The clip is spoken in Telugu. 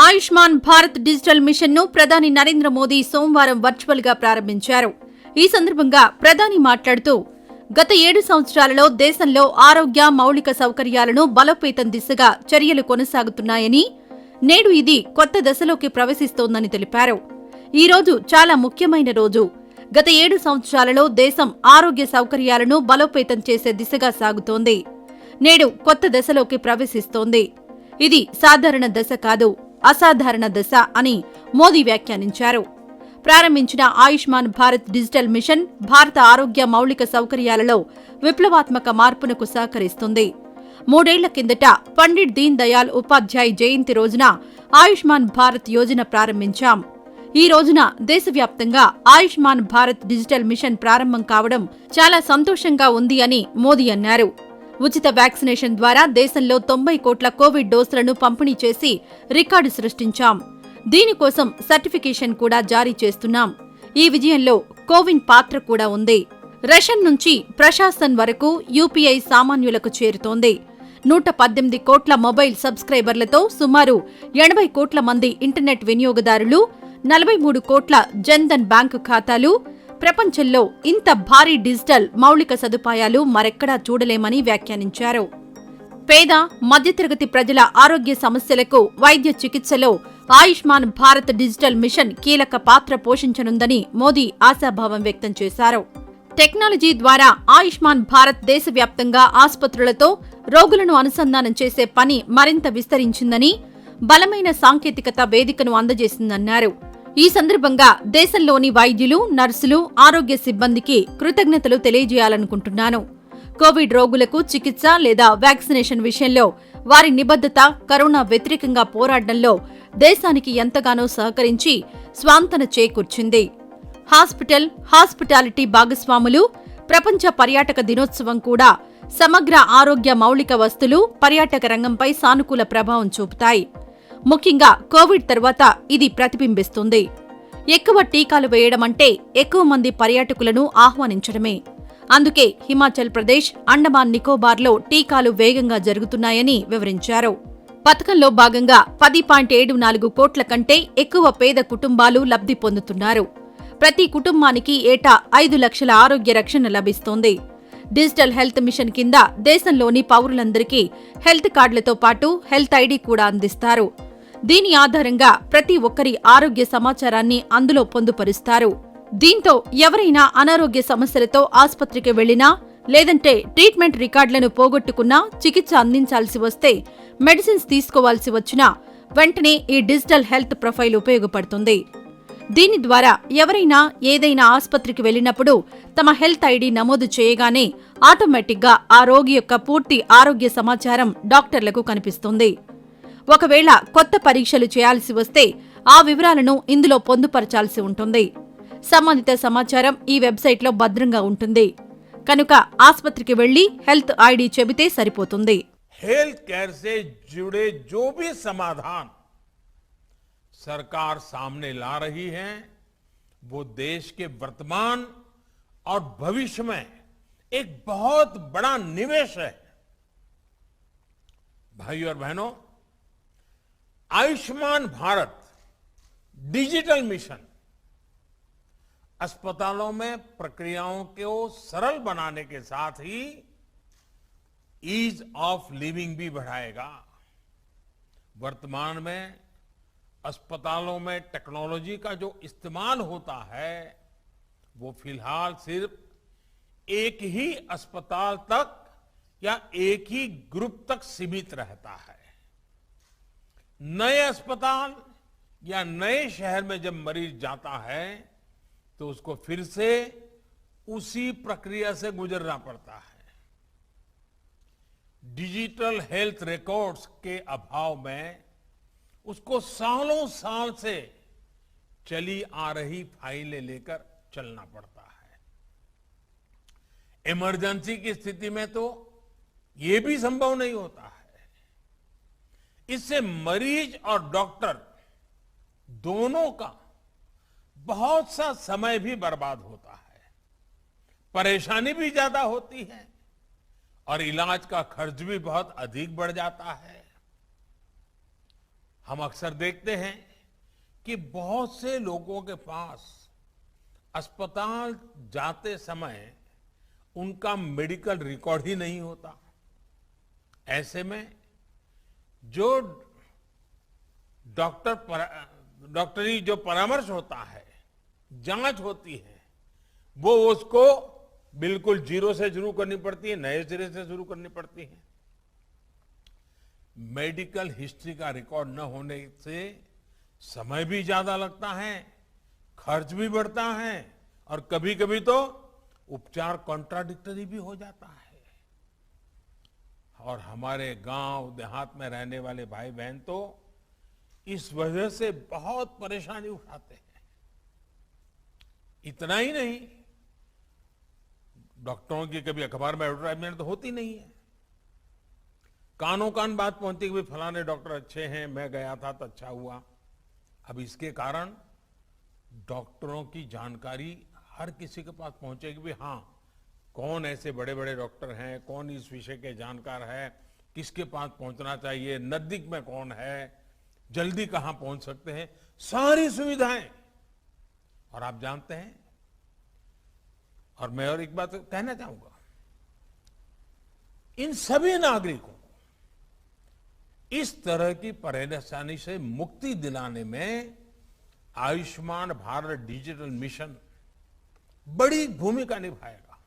ఆయుష్మాన్ భారత్ డిజిటల్ మిషన్ ను ప్రధాని నరేంద్ర మోదీ సోమవారం వర్చువల్ గా ప్రారంభించారు. ఈ సందర్భంగా ప్రధాని మాట్లాడుతూ గత 7 సంవత్సరాలలో దేశంలో ఆరోగ్య మౌలిక సౌకర్యాలను బలోపేతం దిశగా చర్యలు కొనసాగుతున్నాయని, నేడు ఇది కొత్త దశలోకి ప్రవేశిస్తోందని తెలిపారు. ఈ రోజు చాలా ముఖ్యమైన రోజు. గత 7 సంవత్సరాలలో దేశం ఆరోగ్య సౌకర్యాలను బలోపేతం చేసే దిశగా సాగుతోంది. నేడు కొత్త దశలోకి ప్రవేశిస్తోంది. ఇది సాధారణ దశ కాదు, అసాధారణ దశ అని మోదీ వ్యాఖ్యానించారు. ప్రారంభించిన ఆయుష్మాన్ భారత్ డిజిటల్ మిషన్ భారత ఆరోగ్య మౌలిక సౌకర్యాలలో విప్లవాత్మక మార్పునకు సహకరిస్తుంది. 3 ఏళ్ల కిందట పండిట్ దీన్ దయాళ్ ఉపాధ్యాయ్ జయంతి రోజున ఆయుష్మాన్ భారత్ యోజన ప్రారంభించాం. ఈ రోజున దేశవ్యాప్తంగా ఆయుష్మాన్ భారత్ డిజిటల్ మిషన్ ప్రారంభం కావడం చాలా సంతోషంగా ఉంది అని మోదీ అన్నారు. ఉచిత వ్యాక్సినేషన్ ద్వారా దేశంలో 90 కోట్ల కోవిడ్ డోసులను పంపిణీ చేసి రికార్డు సృష్టించాం. దీనికోసం సర్టిఫికేషన్ కూడా జారీ చేస్తున్నాం. ఈ విజయంలో కోవిన్ పాత్ర కూడా ఉంది. రేషన్ నుంచి ప్రశాసన్ వరకు యూపీఐ సామాన్యులకు చేరుతోంది. 118 కోట్ల మొబైల్ సబ్స్క్రైబర్లతో సుమారు 80 కోట్ల మంది ఇంటర్నెట్ వినియోగదారులు, 43 కోట్ల జన్ధన్ బ్యాంకు ఖాతాలు. ప్రపంచంలో ఇంత భారీ డిజిటల్ మౌలిక సదుపాయాలు మరెక్కడా చూడలేమని వ్యాఖ్యానించారు. పేద, మధ్యతరగతి ప్రజల ఆరోగ్య సమస్యలకు వైద్య చికిత్సలో ఆయుష్మాన్ భారత్ డిజిటల్ మిషన్ కీలక పాత్ర పోషించనుందని మోదీ ఆశాభావం వ్యక్తం చేశారు. టెక్నాలజీ ద్వారా ఆయుష్మాన్ భారత్ దేశవ్యాప్తంగా ఆసుపత్రులతో రోగులను అనుసంధానం చేసే పని మరింత విస్తరించిందని, బలమైన సాంకేతికత వేదికను అందజేసిందన్నారు. ఈ సందర్భంగా దేశంలోని వైద్యులు, నర్సులు, ఆరోగ్య సిబ్బందికి కృతజ్ఞతలు తెలియజేయాలనుకుంటున్నాను. కోవిడ్ రోగులకు చికిత్స లేదా వ్యాక్సినేషన్ విషయంలో వారి నిబద్ధత కరోనా వ్యతిరేకంగా పోరాడడంలో దేశానికి ఎంతగానో సహకరించి స్వాంతన చేకూర్చింది. హాస్పిటాలిటీ భాగస్వాములు, ప్రపంచ పర్యాటక దినోత్సవం కూడా సమగ్ర ఆరోగ్య మౌలిక వస్తులు పర్యాటక రంగంపై సానుకూల ప్రభావం చూపుతాయి. ముఖ్యంగా కోవిడ్ తర్వాత ఇది ప్రతిబింబిస్తుంది. ఎక్కువ టీకాలు వేయడం అంటే ఎక్కువ మంది పర్యాటకులను ఆహ్వానించడమే. అందుకే హిమాచల్ ప్రదేశ్, అండమాన్ నికోబార్లో టీకాలు వేగంగా జరుగుతున్నాయని వివరించారు. పథకంలో భాగంగా 10.74 కోట్ల కంటే ఎక్కువ పేద కుటుంబాలు లబ్ధి పొందుతున్నారు. ప్రతి కుటుంబానికి ఏటా 5 లక్షల ఆరోగ్య రక్షణ లభిస్తోంది. డిజిటల్ హెల్త్ మిషన్ కింద దేశంలోని పౌరులందరికీ హెల్త్ కార్డులతో పాటు హెల్త్ ఐడి కూడా అందిస్తారు. దీని ఆధారంగా ప్రతి ఒక్కరి ఆరోగ్య సమాచారాన్ని అందులో పొందుపరుస్తారు. దీంతో ఎవరైనా అనారోగ్య సమస్యలతో ఆసుపత్రికి వెళ్లినా, లేదంటే ట్రీట్మెంట్ రికార్డులను పోగొట్టుకున్నా, చికిత్స అందించాల్సి వస్తే, మెడిసిన్స్ తీసుకోవాల్సి వచ్చినా వెంటనే ఈ డిజిటల్ హెల్త్ ప్రొఫైల్ ఉపయోగపడుతుంది. దీని ద్వారా ఎవరైనా ఏదైనా ఆసుపత్రికి వెళ్లినప్పుడు తమ హెల్త్ ఐడి నమోదు చేయగానే ఆటోమేటిక్గా ఆ రోగి యొక్క పూర్తి ఆరోగ్య సమాచారం డాక్టర్లకు కనిపిస్తుంది. ఒకవేళ కొత్త పరీక్షలు చేయాల్సి వస్తే ఆ వివరాలను ఇందులో పొందుపరచాల్సి ఉంటుంది. సంబంధిత సమాచారం ఈ వెబ్సైట్లో భద్రంగా ఉంటుంది. కనుక ఆసుపత్రికి వెళ్లి హెల్త్ ఐడి చెబితే సరిపోతుంది. हेल्थ केयर से जुड़े जो भी समाधान सरकार सामने ला रही है, वो देश के वर्तमान और भविष्य में एक बहुत बड़ा निवेश है. भाइयों और बहनों, आयुष्मान भारत डिजिटल मिशन अस्पतालों में प्रक्रियाओं को सरल बनाने के साथ ही ईज ऑफ लिविंग भी बढ़ाएगा. वर्तमान में अस्पतालों में टेक्नोलॉजी का जो इस्तेमाल होता है, वो फिलहाल सिर्फ एक ही अस्पताल तक या एक ही ग्रुप तक सीमित रहता है. नए अस्पताल या नए शहर में जब मरीज जाता है तो उसको फिर से उसी प्रक्रिया से गुजरना पड़ता है. डिजिटल हेल्थ रिकॉर्ड्स के अभाव में उसको सालों साल से चली आ रही फाइलें लेकर चलना पड़ता है. इमरजेंसी की स्थिति में तो ये भी संभव नहीं होता है. इससे मरीज और डॉक्टर दोनों का बहुत सा समय भी बर्बाद होता है, परेशानी भी ज्यादा होती है और इलाज का खर्च भी बहुत अधिक बढ़ जाता है. हम अक्सर देखते हैं कि बहुत से लोगों के पास अस्पताल जाते समय उनका मेडिकल रिकॉर्ड ही नहीं होता। ऐसे में जो डॉक्टरी जो परामर्श होता है, जांच होती है, वो उसको बिल्कुल जीरो से शुरू करनी पड़ती है, नए सिरे से शुरू करनी पड़ती है। मेडिकल हिस्ट्री का रिकॉर्ड न होने से समय भी ज्यादा लगता है, खर्च भी बढ़ता है और कभी कभी तो उपचार कॉन्ट्राडिक्टरी भी हो जाता है। और हमारे गांव देहात में रहने वाले भाई बहन तो इस वजह से बहुत परेशानी उठाते हैं। इतना ही नहीं, डॉक्टरों की कभी अखबार में एडवर्टाइजमेंट तो होती नहीं है, कानों कान बात पहुंचती कि फलाने डॉक्टर अच्छे हैं, मैं गया था तो अच्छा हुआ। अब इसके कारण डॉक्टरों की जानकारी हर किसी के पास पहुंचेगी भी, हाँ कौन ऐसे बड़े बड़े डॉक्टर हैं, कौन इस विषय के जानकार है, किसके पास पहुंचना चाहिए, नजदीक में कौन है, जल्दी कहां पहुंच सकते हैं, सारी सुविधाएं। और आप जानते हैं, और मैं और एक बात कहना चाहूंगा, इन सभी नागरिकों को इस तरह की परेशानी से मुक्ति दिलाने में आयुष्मान भारत डिजिटल मिशन बड़ी भूमिका निभाएगा।